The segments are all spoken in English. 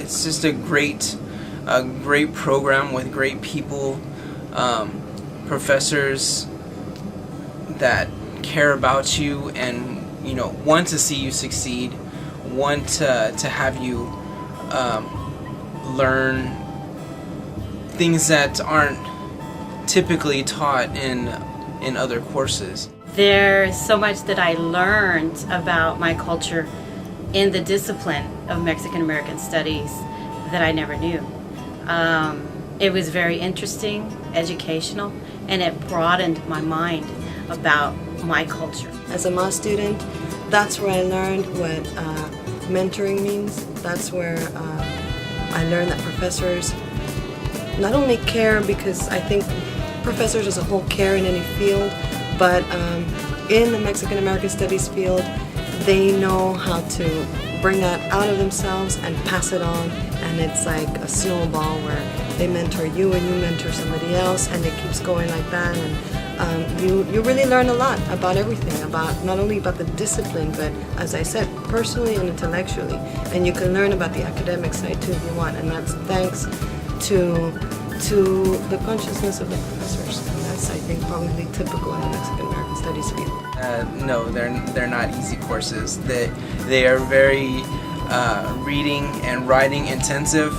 it's just a great program with great people, professors that care about you and want to see you succeed, want to have you learn things that aren't typically taught in other courses. There's so much that I learned about my culture in the discipline of Mexican American Studies that I never knew. It was very interesting, educational, and it broadened my mind about my culture. As a MAS student, that's where I learned what mentoring means. That's where I learned that professors not only care, because I think professors as a whole care in any field, but in the Mexican American Studies field, they know how to bring that out of themselves and pass it on, and it's like a snowball where they mentor you and you mentor somebody else, and it keeps going like that. And you really learn a lot about everything, about not only about the discipline, but as I said, personally and intellectually. And you can learn about the academic side too if you want, and that's thanks to the consciousness of the professors. And that's, I think, probably typical in the Mexican American Studies field. No, they're not easy courses. They are very reading and writing intensive.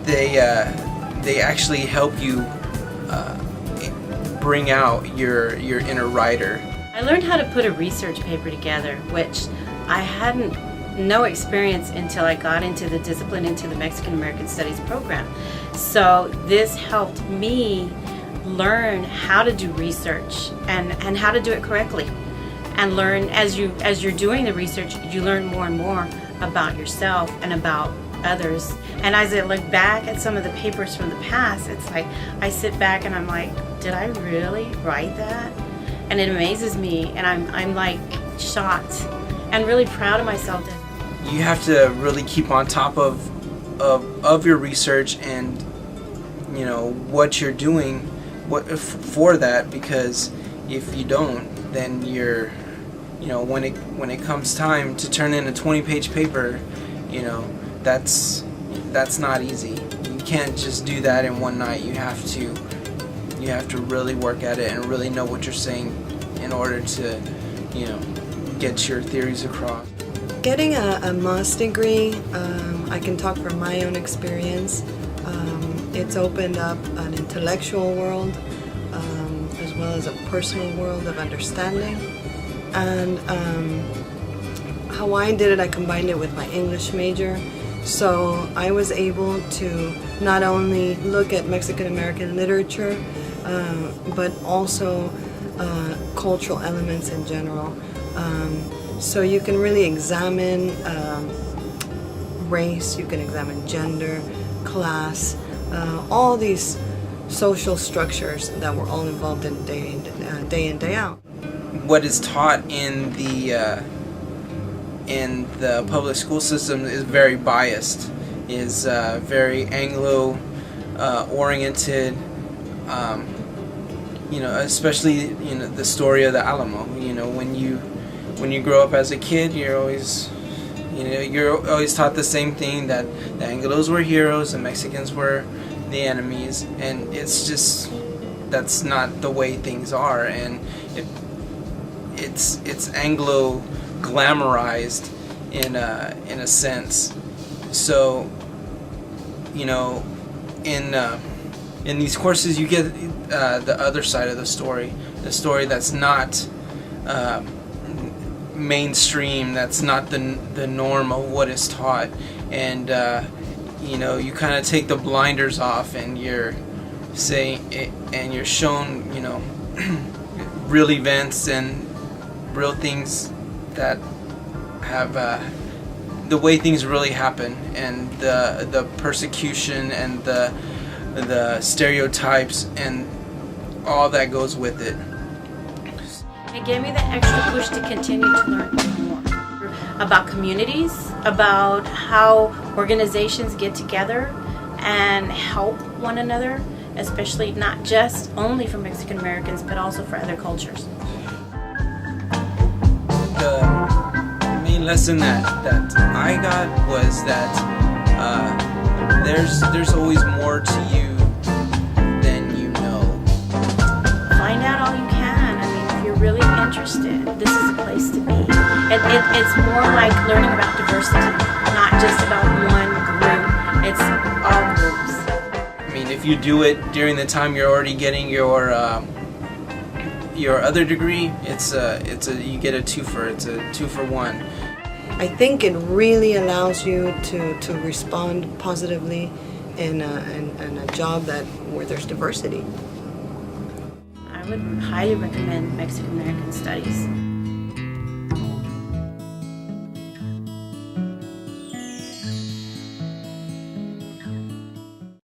They actually help you bring out your inner writer. I learned how to put a research paper together, which I hadn't no experience until I got into the discipline, into the Mexican American Studies program. So this helped me learn how to do research and how to do it correctly, and learn as you're doing the research, you learn more and more about yourself and about others. And as I look back at some of the papers from the past, it's like I sit back and I'm like, did I really write that? And it amazes me, and I'm like shocked and really proud of myself. You have to really keep on top of your research and what you're doing for that, because if you don't, then you're when it comes time to turn in a 20-page paper, that's not easy. You can't just do that in one night. You have to really work at it and really know what you're saying in order to get your theories across. Getting a MAS degree, I can talk from my own experience. It's opened up an intellectual world as well as a personal world of understanding. And how I did it, I combined it with my English major. So I was able to not only look at Mexican American literature, but also cultural elements in general. So you can really examine race, you can examine gender, class, all these social structures that we're all involved in day in, day out. What is taught in the public school system is very biased, is very Anglo oriented. Especially the story of the Alamo. When you grow up as a kid, you're always taught the same thing, that the Anglos were heroes, the Mexicans were the enemies, and it's just, that's not the way things are, and it's Anglo glamorized in a sense. So in these courses you get the other side of the story that's not mainstream, that's not the norm of what is taught, and you kind of take the blinders off, and you're saying it, and you're shown real events and real things that have the way things really happen, and the persecution and the stereotypes and all that goes with it. It gave me the extra push to continue to learn more about communities, about how organizations get together and help one another, especially not just only for Mexican Americans, but also for other cultures. The main lesson that I got was that there's always more to you than you know. Find out all you can. I mean, if you're really interested, this is a place to be. It's more like learning about diversity, not just about one group. It's all groups. I mean, if you do it during the time you're already getting your other degree, you get a twofer. It's a 2-for-1. I think it really allows you to respond positively in a job where there's diversity. I would highly recommend Mexican American Studies.